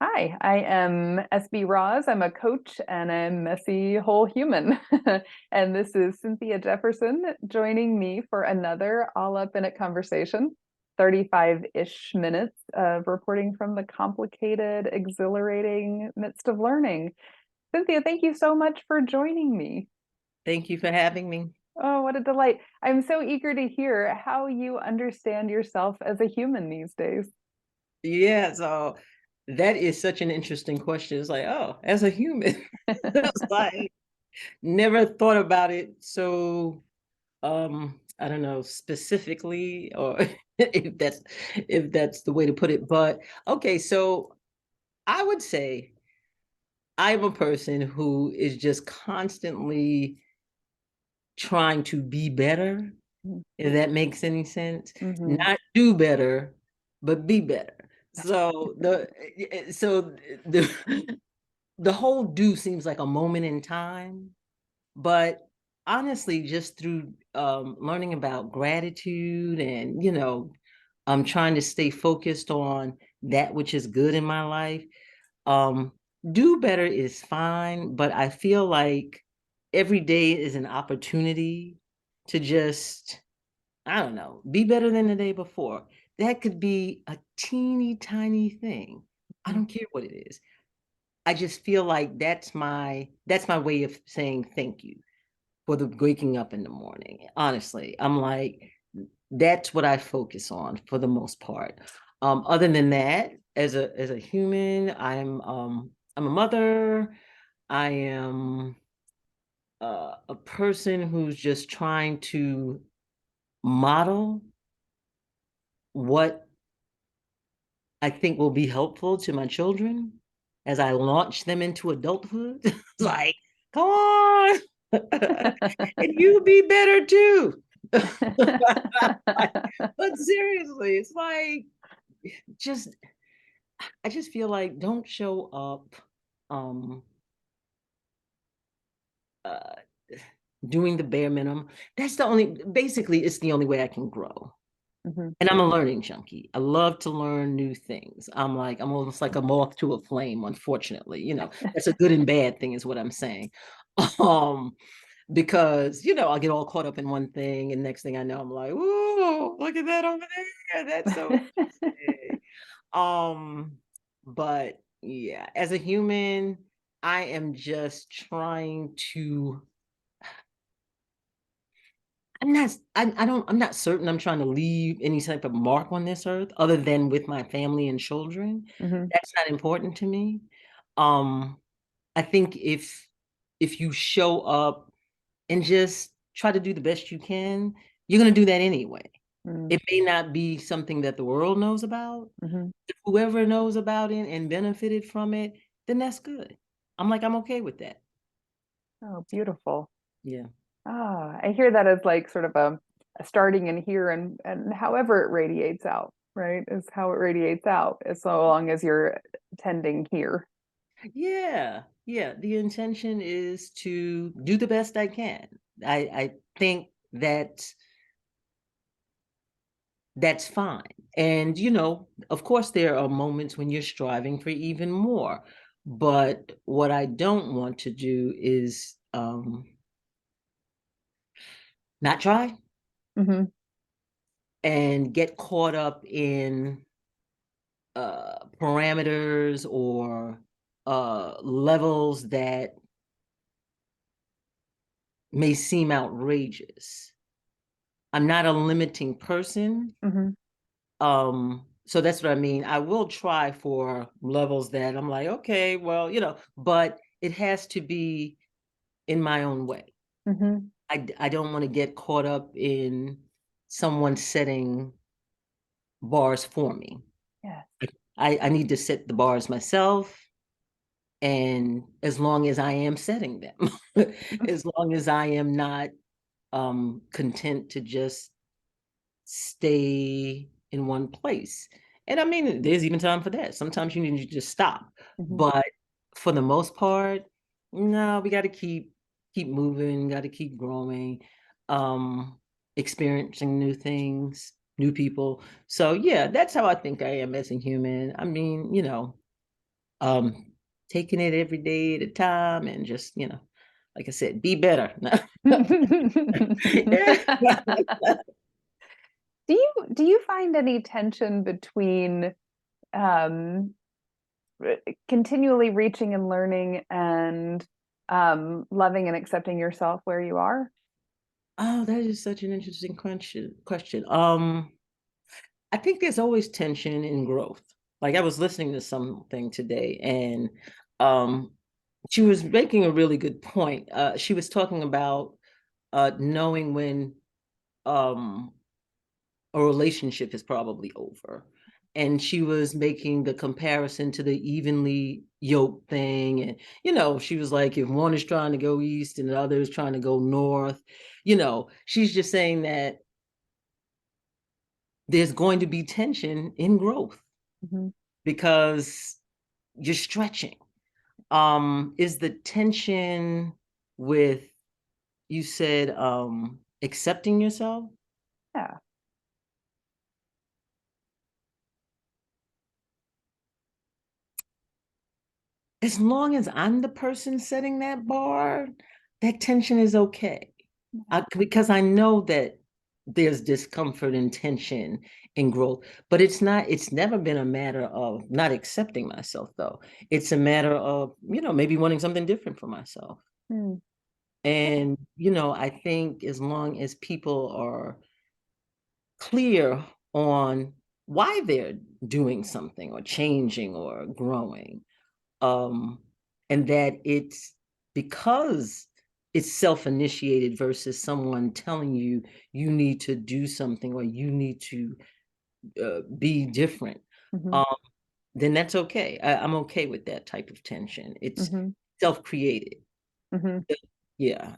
Hi, I am SB Rawz. I'm a coach and a messy whole human. And this is Cynthia Jefferson joining me for another all up in it conversation, 35-ish minutes of reporting from the complicated, exhilarating midst of learning. Cynthia, thank you so much for joining me. Thank you for having me. Oh, what a delight. I'm so eager to hear how you understand yourself as a human these days. Yeah, so that is such an interesting question. It's like, oh, as a human, it's like never thought about it so I don't know specifically or if that's the way to put it. But okay, so I would say I'm a person who is just constantly trying to be better, if that makes any sense. Mm-hmm. Not do better, but be better. So the the whole do seems like a moment in time, but honestly, just through learning about gratitude and I'm trying to stay focused on that which is good in my life. Um, do better is fine, but I feel like every day is an opportunity to just, I don't know, be better than the day before. That could be a teeny tiny thing. I don't care what it is. I just feel like that's my way of saying thank you for the waking up in the morning. Honestly, I'm like, that's what I focus on for the most part. Other than that, as a human, I'm a mother. I am a person who's just trying to model what I think will be helpful to my children as I launch them into adulthood. It's like, come on, and you be better too. But seriously, it's like just I just feel like don't show up um uh doing the bare minimum. That's the only basically it's the only way I can grow. Mhm. And I'm a learning junkie. I love to learn new things. I'm almost like a moth to a flame, unfortunately. That's a good and bad thing, is what I'm saying. Um, because I'll get all caught up in one thing, and next thing I know, I'm like, "Ooh, look at that over there. That's so interesting." Um, but yeah, as a human, I am just trying to I'm not certain I'm trying to leave any type of mark on this earth other than with my family and children. Mhm. That's not important to me. Um, I think if you show up and just try to do the best you can, you're gonna do that anyway. Mm, It may not be something that the world knows about. mhm. If whoever knows about it and benefited from it, then that's good. I'm okay with that. Oh, beautiful. Yeah. Ah, I hear that as like sort of a starting in here and however it radiates out, right? Is how it radiates out as so long as you're tending here. Yeah, yeah. The intention is to do the best I can. I think that that's fine. And of course, there are moments when you're striving for even more. But what I don't want to do is not try Hmm. and get caught up in parameters or levels that may seem outrageous. I'm not a limiting person. Hmm. So that's what I mean. I will try for levels that I'm like, okay, well, but it has to be in my own way. Hmm. I don't want to get caught up in someone setting bars for me. Yes. I need to set the bars myself. And as long as I am setting them, as long as I am not content to just stay in one place. And I mean, there's even time for that. Sometimes you need to just stop. Hmm. But for the most part, no, we got to keep moving, got to keep growing, um, experiencing new things, new people. So yeah, that's how I think I am as a human. I mean, taking it every day at a time and just, like I said, be better. Do you find any tension between um, continually reaching and learning and loving and accepting yourself where you are? Oh, that is such an interesting question. I think there's always tension in growth. Like I was listening to something today, and um, she was making a really good point. She was talking about knowing when um, a relationship is probably over. And she was making the comparison to the evenly yoked thing. And, she was like, if one is trying to go east and the other is trying to go north, she's just saying that there's going to be tension in growth Mm-hmm. because you're stretching. Is the tension with, you said, accepting yourself? Yeah. As long as I'm the person setting that bar, that tension is okay. Because I know that there's discomfort and tension in growth, but it's never been a matter of not accepting myself, though. It's a matter of, maybe wanting something different for myself. Mm. And, I think as long as people are clear on why they're doing something or changing or growing, um, and that it's because it's self-initiated versus someone telling you you need to do something or you need to be different, Mm-hmm. um, then that's okay. I'm okay with that type of tension. It's Mm-hmm. self-created. Mm-hmm. Yeah.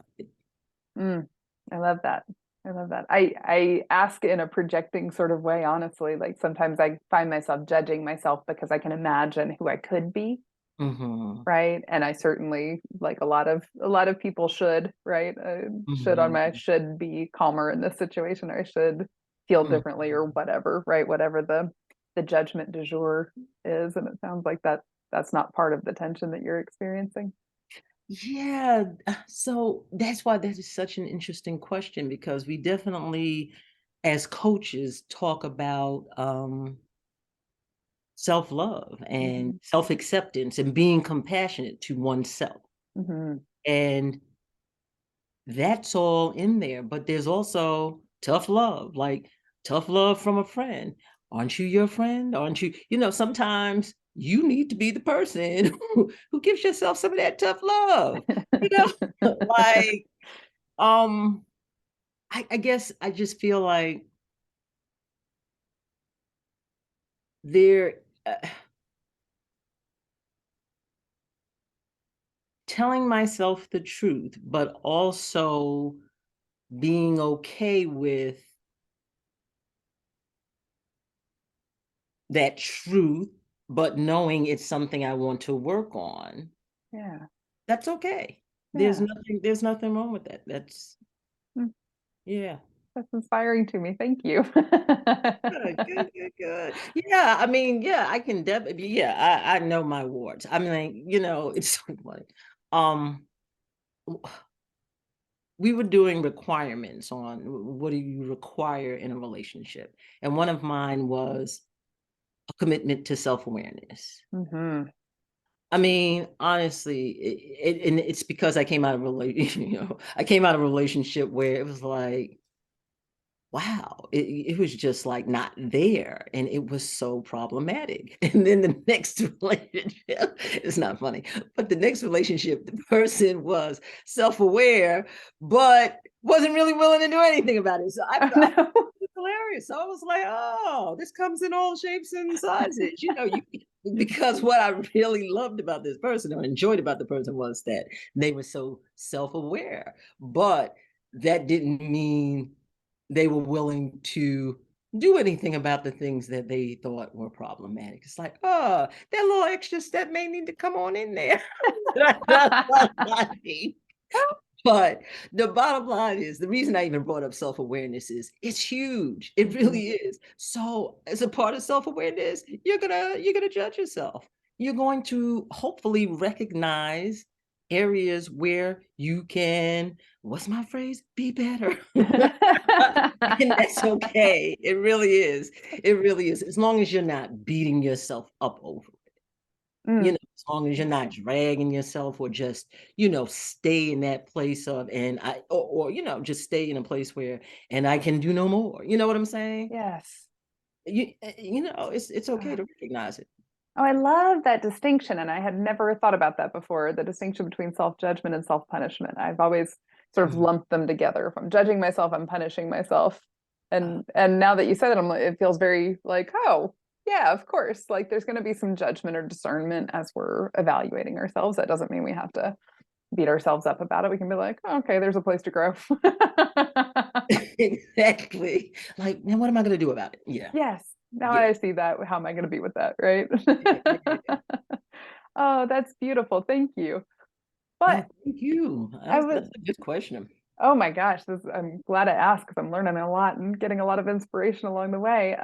Mm. I love that. I love that. I ask in a projecting sort of way, honestly. Like sometimes I find myself judging myself because I can imagine who I could be, Mm-hmm. right? And I certainly, like a lot of people should, right? I Mm-hmm. should be calmer in this situation, or I should feel differently, or Mm-hmm. whatever, right? Whatever the judgment du jour is, and it sounds like that's not part of the tension that you're experiencing. Yeah, so that's why that is such an interesting question because we definitely, as coaches, talk about self-love and Mm-hmm. self-acceptance and being compassionate to oneself. Mm-hmm. And that's all in there, but there's also tough love, like tough love from a friend. Aren't you your friend? Aren't you, sometimes you need to be the person who gives yourself some of that tough love, you like, um, I guess I just feel like they're telling myself the truth, but also being okay with that truth, but knowing it's something I want to work on. Yeah. That's okay. There's Yeah. nothing wrong with that. That's Mm. yeah. That's inspiring to me. Thank you. Good, good, good, good. Yeah, I mean, yeah, I can definitely, yeah, I know my wards. I mean, like, it's so funny. Um, we were doing requirements on what do you require in a relationship, and one of mine was a commitment to self-awareness. Hmm. I mean, honestly, and it's because I came out of I came out of a relationship where it was like, wow, it was just like not there, and it was so problematic. And then the next relationship, it's not funny, but the next relationship, the person was self-aware, but wasn't really willing to do anything about it. So I Oh thought no. it was hilarious. So I was like, oh, this comes in all shapes and sizes. Because what I really loved about this person or enjoyed about the person was that they were so self-aware, but that didn't mean they were willing to do anything about the things that they thought were problematic. It's like, oh, that little extra step may need to come on in there. But the bottom line is the reason I even brought up self-awareness is it's huge. It really is. So as a part of self-awareness, you're gonna judge yourself. You're going to hopefully recognize areas where you can, what's my phrase? Be better. And that's okay. It really is. It really is. As long as you're not beating yourself up over as long as you're not dragging yourself or just, stay in that place of, and just stay in a place where, and I can do no more. You know what I'm saying? Yes. It's okay Ah. to recognize it. Oh, I love that distinction. And I had never thought about that before, the distinction between self-judgment and self-punishment. I've always sort of Mhm. lumped them together. If I'm judging myself, I'm punishing myself. Uh, And now that you said it, it feels very like, oh, yeah, of course. Like there's going to be some judgment or discernment as we're evaluating ourselves. That doesn't mean we have to beat ourselves up about it. We can be like, oh, okay, there's a place to grow. exactly. Like, now what am I going to do about it? Yeah. Yes. Now Yeah. I see that. How am I going to be with that? Right. Yeah. Yeah. Oh, that's beautiful. Thank you. Yeah, But thank you. I That's would, a good question. oh my gosh, I'm glad I asked because I'm learning a lot and getting a lot of inspiration along the way.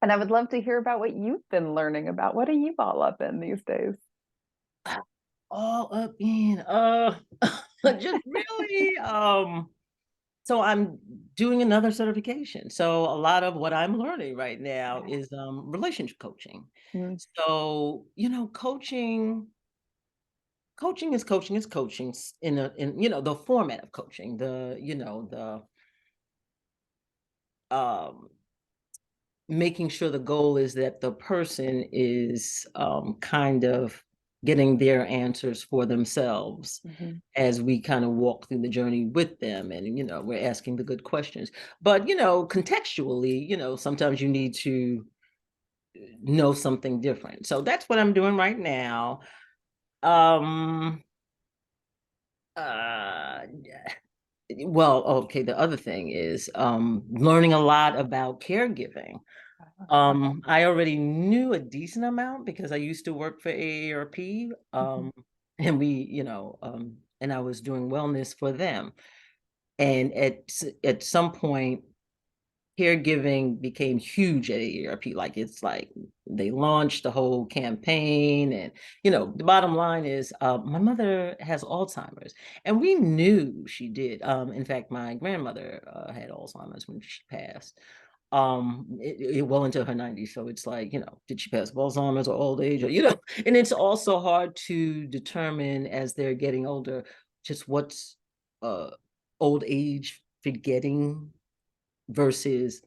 And I would love to hear about what you've been learning about. What are you all up in these days? All up in, just really, so I'm doing another certification. So a lot of what I'm learning right now is relationship coaching. Mm, So, coaching is coaching in the format of coaching, the making sure the goal is that the person is kind of getting their answers for themselves mhm. as we kind of walk through the journey with them, and we're asking the good questions, but contextually, sometimes you need to know something different. So that's what I'm doing right now. um uh well, okay, the other thing is learning a lot about caregiving. I already knew a decent amount because I used to work for AARP, Mhm, and and I was doing wellness for them. And at some point, caregiving became huge at AARP. Like it's like they launched the whole campaign, and the bottom line is, my mother has Alzheimer's, and we knew she did. In fact, my grandmother had Alzheimer's when she passed. Well into her 90s. So it's like, did she pass of Alzheimer's or old age, or and it's also hard to determine as they're getting older just what's uh old age forgetting versus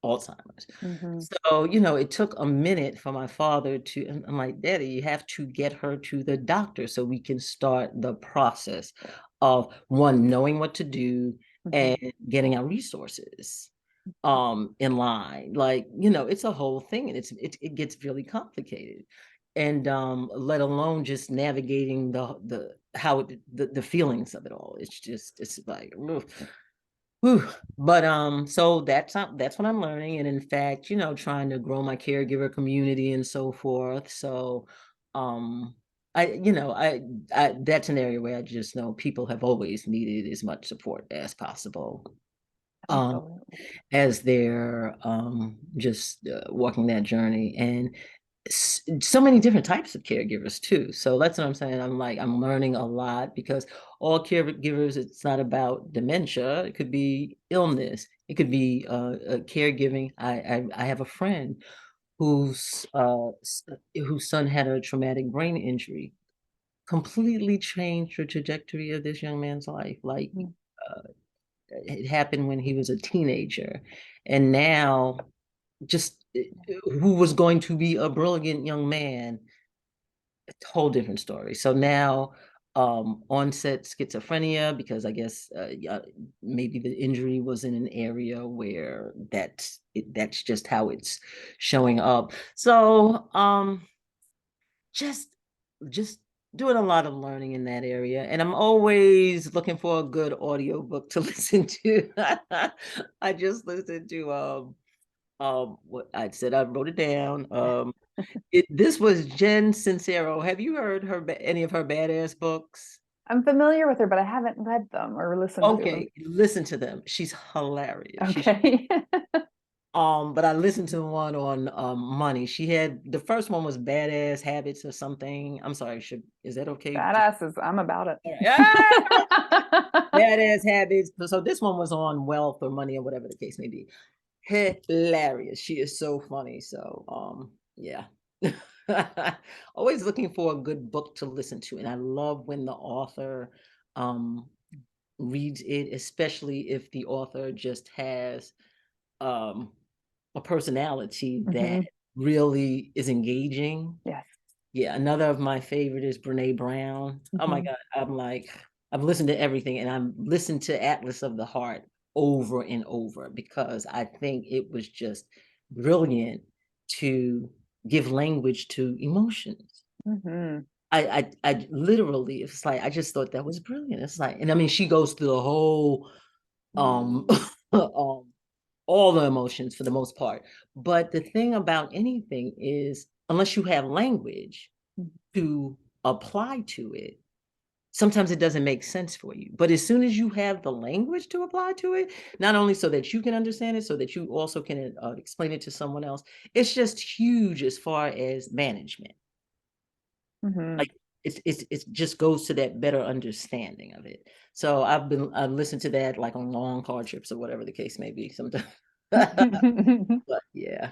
Alzheimer's. mhm. So, it took a minute for my father to, and I'm like, Daddy, you have to get her to the doctor so we can start the process of one, knowing what to do Mhm. and getting our resources in line. Like, it's a whole thing, and it gets really complicated. And let alone just navigating the feelings of it all. It's like, ugh. Whew. But so that's what I'm learning, and in fact, trying to grow my caregiver community and so forth. So, um, I that's an area where I just know people have always needed as much support as possible. Um, Absolutely. as they're just walking that journey, and so many different types of caregivers too. So that's what I'm saying. I'm learning a lot because all caregivers, it's not about dementia. It could be illness. It could be caregiving. I have a friend whose son had a traumatic brain injury, completely changed the trajectory of this young man's life. Like, Mhm. uh, it happened when he was a teenager, and now just who was going to be a brilliant young man, a whole different story. So now onset schizophrenia, because I guess maybe the injury was in an area where that's just how it's showing up. So just just doing a lot of learning in that area, and I'm always looking for a good audiobook to listen to. I just listened to what I said, I wrote it down. This was Jen Sincero. Have you heard any of her badass books? I'm familiar with her, but I haven't read them or listened to them. Okay, listen to them. She's hilarious. Okay. But I listened to one on money. She had the first one was Badass Habits or something. I'm sorry, is that okay? Badasses. I'm about it. Ah! Badass Habits. So this one was on wealth or money or whatever the case may be. Hilarious. She is so funny. So yeah. Always looking for a good book to listen to. And I love when the author um reads it, especially if the author just has um a personality that Hmm. really is engaging. Yes. Yeah, another of my favorite is Brene Brown. Oh my Hmm. God, I've listened to everything, and I'm listened to Atlas of the Heart over and over because I think it was just brilliant to give language to emotions. Hmm. I literally, it's like I just thought that was brilliant. It's like, and I mean, she goes through the whole um um all the emotions for the most part. But the thing about anything is, unless you have language to apply to it, sometimes it doesn't make sense for you. But as soon as you have the language to apply to it, not only so that you can understand it, so that you also can explain it to someone else, it's just huge as far as management. Hmm. Like it just goes to that better understanding of it. So I've listened to that like on long car trips or whatever the case may be sometimes. But yeah.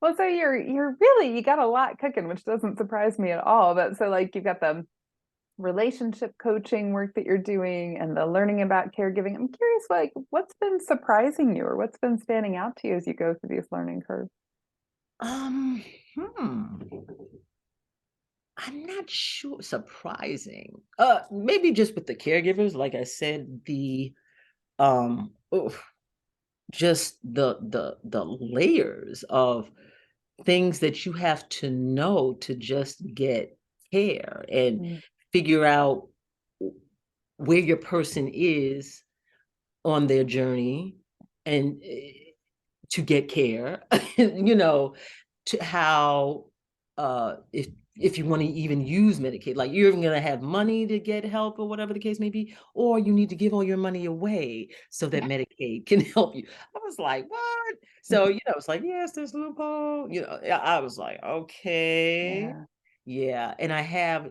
Well, so you're really, you got a lot cooking, which doesn't surprise me at all. But so like you've got the relationship coaching work that you're doing and the learning about caregiving. I'm curious, like what's been surprising you or what's been standing out to you as you go through these learning curves? Um, hmm. I'm not sure. Surprising. Maybe just with the caregivers, like I said, oof, just the layers of things that you have to know to just get care and Mm. figure out where your person is on their journey and to get care, you know, to how if you want to even use Medicaid, like you're even gonna have money to get help or whatever the case may be, or you need to give all your money away so that Yeah. Medicaid can help you. I was like, what? So, it's like, yes, there's loophole. I was like, okay. Yeah. Yeah. And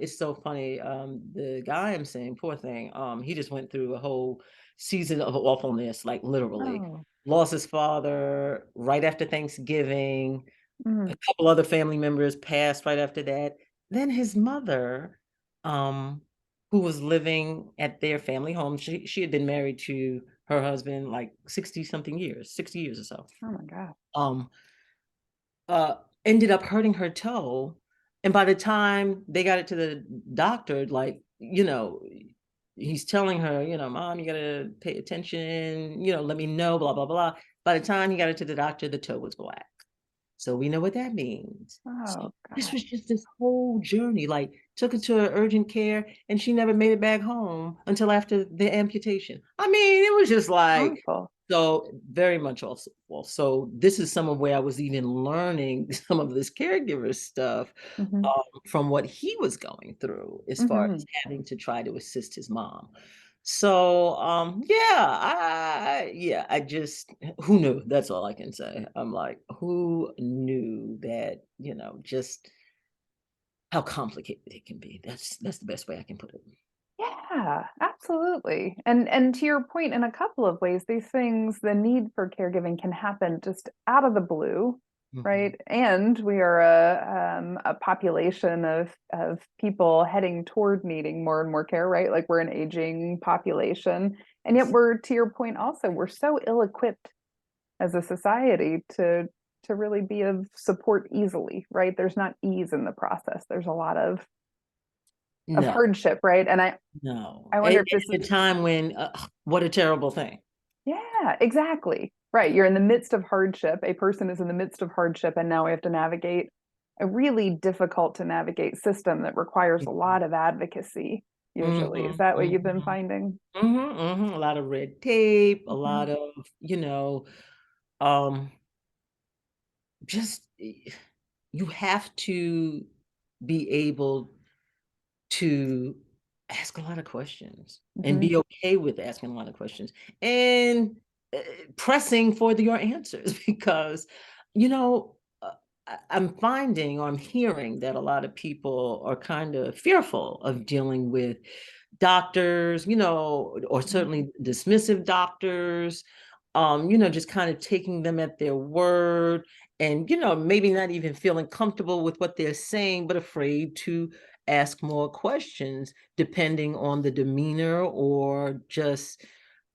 it's so funny. The guy I'm saying, poor thing, he just went through a whole season of awfulness, like literally. Oh. Lost his father right after Thanksgiving. A Mm. couple other family members passed right after that. Then his mother, who was living at their family home, she had been married to her husband like 60 something years, 60 years or so. Oh my God. Um, uh, ended up hurting her toe. And by the time they got it to the doctor, like, he's telling her, Mom, you gotta pay attention, let me know, blah, blah, blah. By the time he got it to the doctor, the toe was black. So we know what that means. So Oh this God. was just this whole journey, like took her to her urgent care and she never made it back home until after the amputation. I mean, it was just like, Awful. so very much also. Well, so this is some of where I was even learning some of this caregiver stuff Hmm. from what he was going through as far Hmm. as having to try to assist his mom. So yeah, I just who knew? That's all I can say. I'm like, who knew that, just how complicated it can be. That's the best way I can put it. Yeah, absolutely. And to your point, in a couple of ways, these things, the need for caregiving can happen just out of the blue, Mhm. right? And we are a population of people heading toward needing more and more care, right? Like we're an aging population, and yet we're, to your point, also we're so ill-equipped as a society to really be of support easily, right? There's not ease in the process. There's a lot of No, hardship, right? And no. I wonder And if this is, at a time when, what a terrible thing. yeah, exactly. Right. You're in the midst of hardship. A person is in the midst of hardship, and now we have to navigate a really difficult to navigate system that requires a lot of advocacy, usually. Is Mhm, that what you've been mhm, finding? mhm, mhm. A lot of red tape, a lot Mhm. of, um, just you have to be able to ask a lot of questions and Mhm. be okay with asking a lot of questions and pressing for your answers because, you know, I'm finding or I'm hearing that a lot of people are kind of fearful of dealing with doctors, you know, or Mhm. certainly dismissive doctors, you know, just kind of taking them at their word and, you know, maybe not even feeling comfortable with what they're saying, but afraid to ask more questions depending on the demeanor or just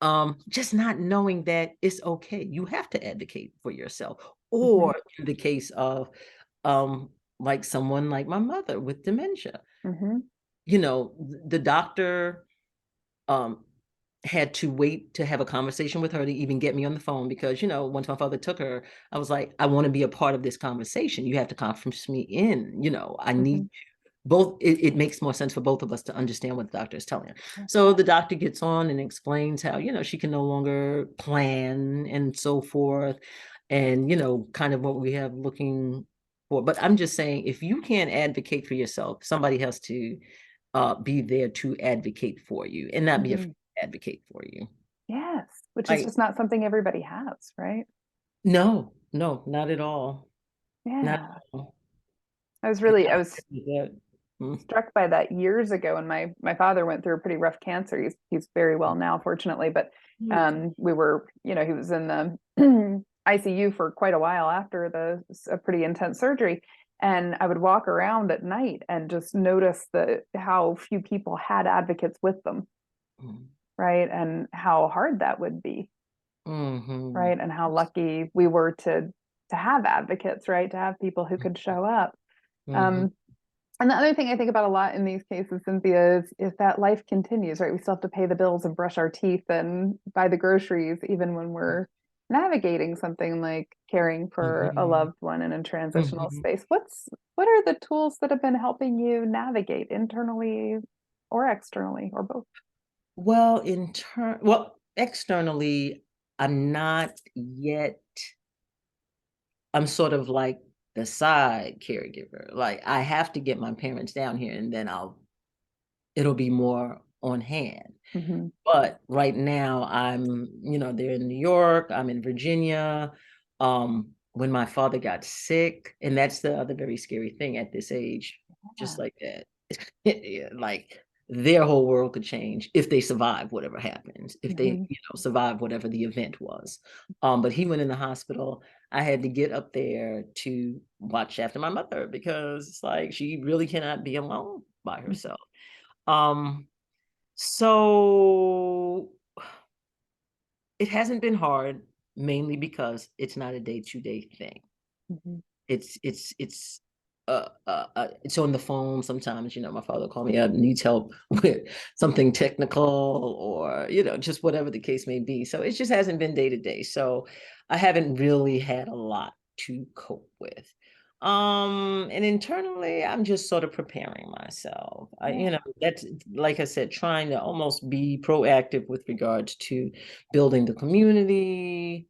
not knowing that it's okay. You have to advocate for yourself. Mhm. Or in the case of um like someone like my mother with dementia, Mhm. you know, the doctor um had to wait to have a conversation with her to even get me on the phone because, you know, once my father took her, I was like, I want to be a part of this conversation. You have to conference me in, you know, I need Mhm. both. It makes more sense for both of us to understand what the doctor is telling her. So the doctor gets on and explains how, you know, she can no longer plan and so forth, and, you know, kind of what we have looking for. But I'm just saying, if you can't advocate for yourself, somebody has to be there to advocate for you and not be afraid Mhm. to advocate for you. Yes, which is Like, just not something everybody has, right? no, no, not at all. Not Yeah. at all. I was That. Mm, struck by that years ago when my father went through a pretty rough cancer. He's very well now, fortunately, but okay. we were, you know, he was in the ICU for quite a while after a pretty intense surgery. And I would walk around at night and just notice how few people had advocates with them, Mm, right? And how hard that would be, mhm, right? And how lucky we were to have advocates, right? To have people who could show up. mhm, Um, and the other thing I think about a lot in these cases, Cynthia, is that life continues, right? We still have to pay the bills and brush our teeth and buy the groceries, even when we're navigating something like caring for a mhm, loved one in a transitional mhm. space. What are the tools that have been helping you navigate internally or externally or both? Well, externally, I'm not yet. I'm sort of like the side caregiver. Like I have to get my parents down here, and then it'll be more on hand. Hmm. But right now, you know, they're in New York. I'm in Virginia. When my father got sick, and that's the other very scary thing at this age, just Yeah. like that. Yeah, like their whole world could change if they survive whatever happens, if they, Hmm. you know, survive whatever the event was. But he went in the hospital. I had to get up there to watch after my mother because it's like she really cannot be alone by herself. Um, so it hasn't been hard, mainly because it's not a day-to-day thing. Hmm. It's on the phone sometimes. You know, my father called me up, needs help with something technical, or, you know, just whatever the case may be. So it just hasn't been day to day. So I haven't really had a lot to cope with. And internally, I'm just sort of preparing myself. Yeah. You know, that's, like I said, trying to almost be proactive with regards to building the community,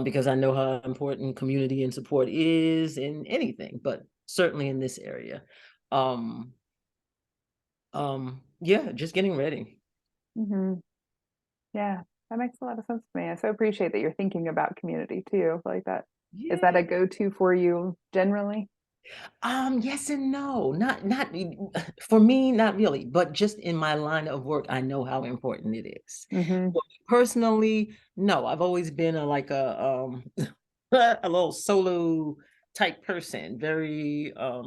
because I know how important community and support is in anything, but certainly in this area. Um, yeah, just getting ready. Hmm. Yeah, that makes a lot of sense to me. I so appreciate that you're thinking about community too. Like that. Is that Yeah. a go-to for you generally? Yes and no. Not for me, not really, but just in my line of work, I know how important it is. Hmm. For me personally, no, I've always been a little solo type person, very uh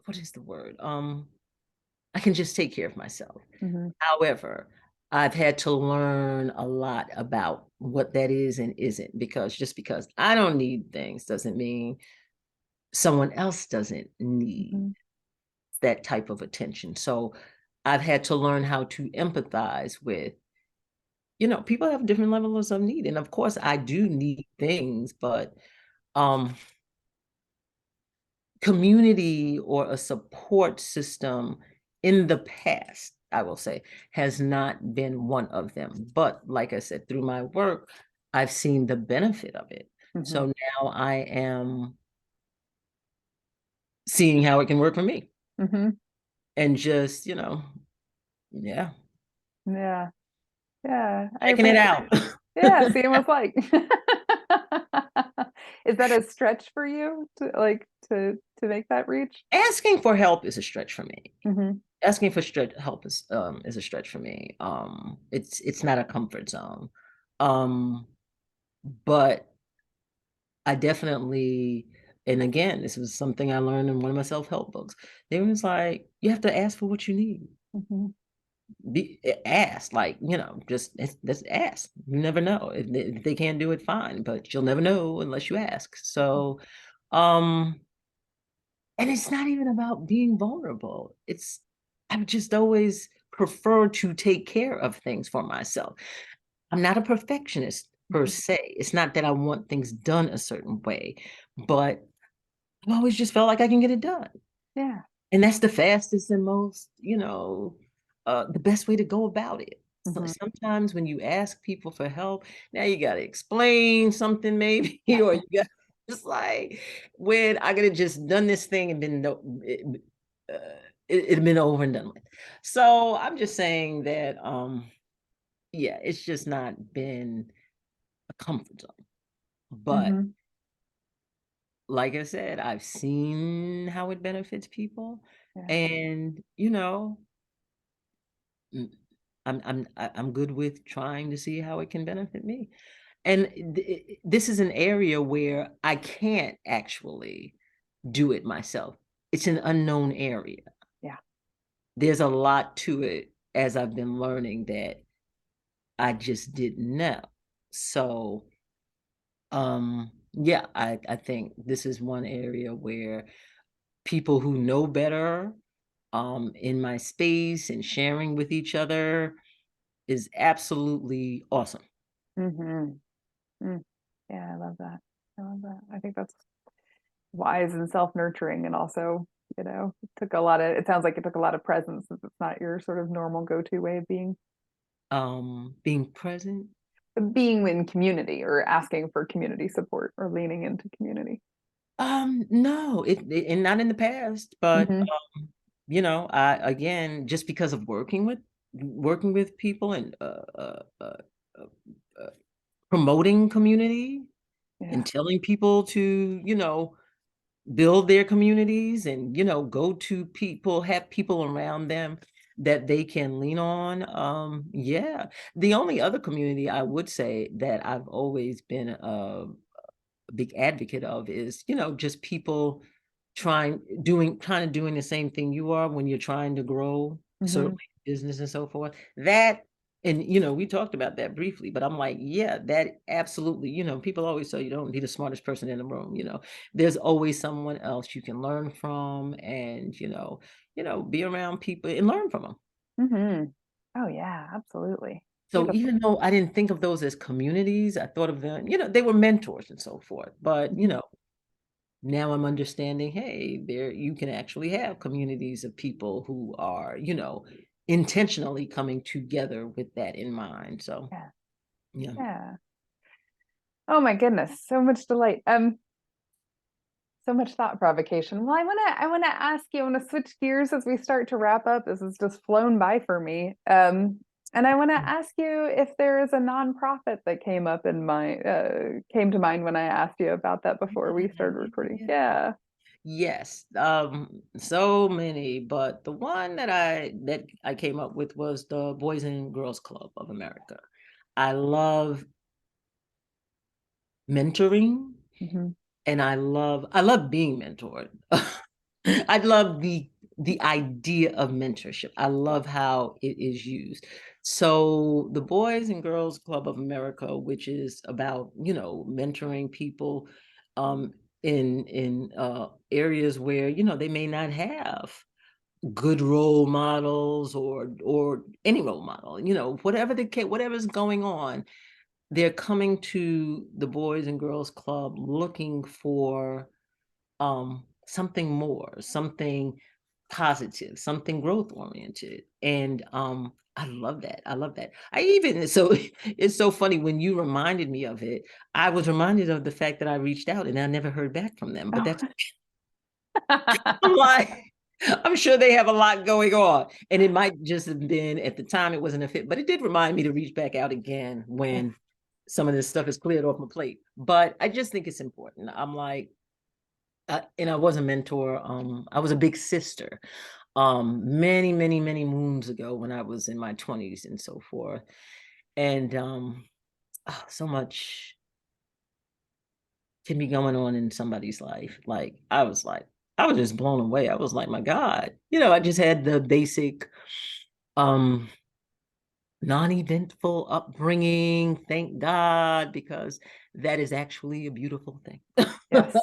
what is the word? I can just take care of myself. Hmm. However, I've had to learn a lot about what that is and isn't, because just because I don't need things doesn't mean someone else doesn't need Hmm. that type of attention. So I've had to learn how to empathize with, you know, people have different levels of need. And of course I do need things, but um community or a support system in the past, I will say, has not been one of them. But like I said, through my work, I've seen the benefit of it. Hmm. So now I am seeing how it can work for me. Mm-hmm. and just, yeah, Yeah. Yeah. I checking it appreciate. out. Yeah, seeing what's like. Is that a stretch for you to to make that reach? Asking for help is a stretch for me. Mm-hmm. Asking for help is a stretch for me. It's not a comfort zone. Um, but I definitely, and again, this was something I learned in one of my self-help books. They was like, you have to ask for what you need. Mm-hmm. Ask, like, just ask. You never know. If they can't do it, fine, but you'll never know unless you ask. So, um, and it's not even about being vulnerable. I've just always preferred to take care of things for myself. I'm not a perfectionist per Mm-hmm. se. It's not that I want things done a certain way, but I've always just felt like I can get it done. Yeah. And that's the fastest and most, the best way to go about it. So Mm-hmm. sometimes when you ask people for help, now you got to explain something maybe, or you got just like, when I could have just done this thing and been it'd been over and done with. So I'm just saying that, yeah, it's just not been a comfort zone. But Mm-hmm. like I said, I've seen how it benefits people, Yeah. and mm, I'm good with trying to see how it can benefit me. And this is an area where I can't actually do it myself. It's an unknown area. Yeah. There's a lot to it, as I've been learning, that I just didn't know. So, yeah, I think this is one area where people who know better, in my space and sharing with each other is absolutely awesome. Mm-hmm. Mm. Yeah, I love that. I love that. I think that's wise and self-nurturing, and also, it took a lot of, it sounds like it took a lot of presence, since it's not your sort of normal go-to way of Being present. being in community, or asking for community support, or leaning into community. No, and not in the past, but Mm-hmm. I, again, just because of working with people and uh, uh, promoting community Yeah. and telling people to, build their communities and, go to people, have people around them that they can lean on. Yeah. The only other community I would say that I've always been a big advocate of is, just people trying to doing the same thing you are when you're trying to grow, Mm-hmm. certainly business and so forth. And we talked about that briefly, but I'm like, yeah, that absolutely, people always say you don't be the smartest person in the room. There's always someone else you can learn from, and be around people and learn from them. Mm-hmm. Oh yeah, absolutely. So Beautiful. even though I didn't think of those as communities, I thought of them, they were mentors and so forth. But Mhm. now I'm understanding, hey, there you can actually have communities of people who are, intentionally coming together with that in mind. So, Yeah. yeah. Yeah. Oh my goodness, so much delight. So much thought provocation. Well, I wanna ask you, I want to switch gears as we start to wrap up. This has just flown by for me. And I want to ask you if there is a nonprofit that came to mind when I asked you about that before we started recording. Yeah. Yeah. Yes, so many, but the one that I came up with was the Boys and Girls Club of America. I love mentoring, Hmm. and I love being mentored. I love the idea of mentorship. I love how it is used. So the Boys and Girls Club of America, which is about, mentoring people, um in areas where, they may not have good role models, or any role model, whatever the case, whatever's going on, they're coming to the Boys and Girls Club looking for something more, something positive, something growth oriented. And I love that. I love that. I even so it's so funny when you reminded me of it. I was reminded of the fact that I reached out and I never heard back from them. But that's Oh. why. I'm sure they have a lot going on. And it might just have been at the time it wasn't a fit, but it did remind me to reach back out again Yeah. when some of this stuff is cleared off my plate. But I just think it's important. I'm like, and I was a mentor. I was a big sister many, many, many moons ago when I was in my 20s and so forth. And so much can be going on in somebody's life. I was just blown away. I was like, my God, I just had the basic um non-eventful upbringing, thank God, because that is actually a beautiful thing. Yes.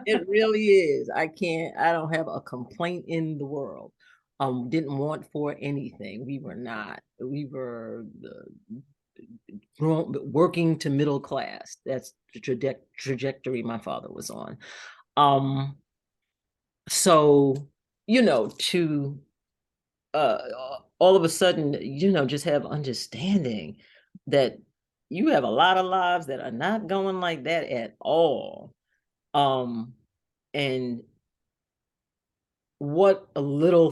It really is. I don't have a complaint in the world. Didn't want for anything. We were working to middle class. That's the trajectory my father was on. Um, so, to uh all of a sudden, just have understanding that you have a lot of lives that are not going like that at all. And what little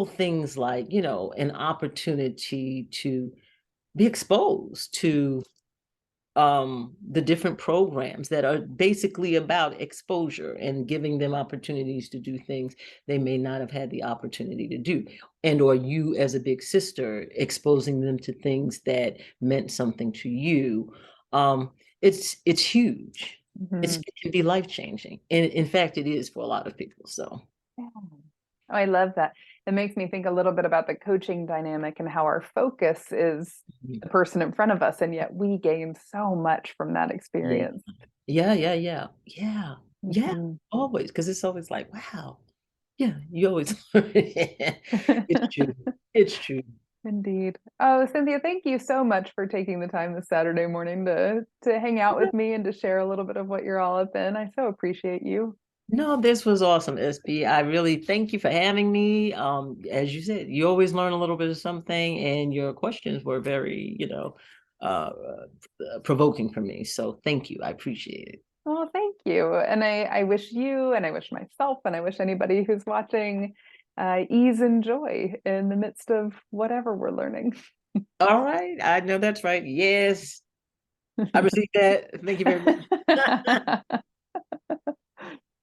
things like, an opportunity to be exposed to the different programs that are basically about exposure and giving them opportunities to do things they may not have had the opportunity to do, and or you as a big sister exposing them to things that meant something to you. It's huge. Mhm. It can be life-changing, and in fact it is for a lot of people. So Yeah. Oh, I love that. It makes me think a little bit about the coaching dynamic and how our focus is the person in front of us, and yet we gain so much from that yeah, experience. yeah, Mhm. always, because it's always like, wow. Yeah, you always it's true. It's true. Indeed. Oh, Cynthia, thank you so much for taking the time this Saturday morning to hang out with me and to share a little bit of what you're all up in. I so appreciate you. No, this was awesome, SB. I really thank you for having me. As you said, you always learn a little bit of something, and your questions were very, provoking for me. So thank you. I appreciate it. Well, thank you. And I wish you and I wish myself and I wish anybody who's watching ease and joy in the midst of whatever we're learning. All right. I know that's right. Yes, I received that. Thank you very much.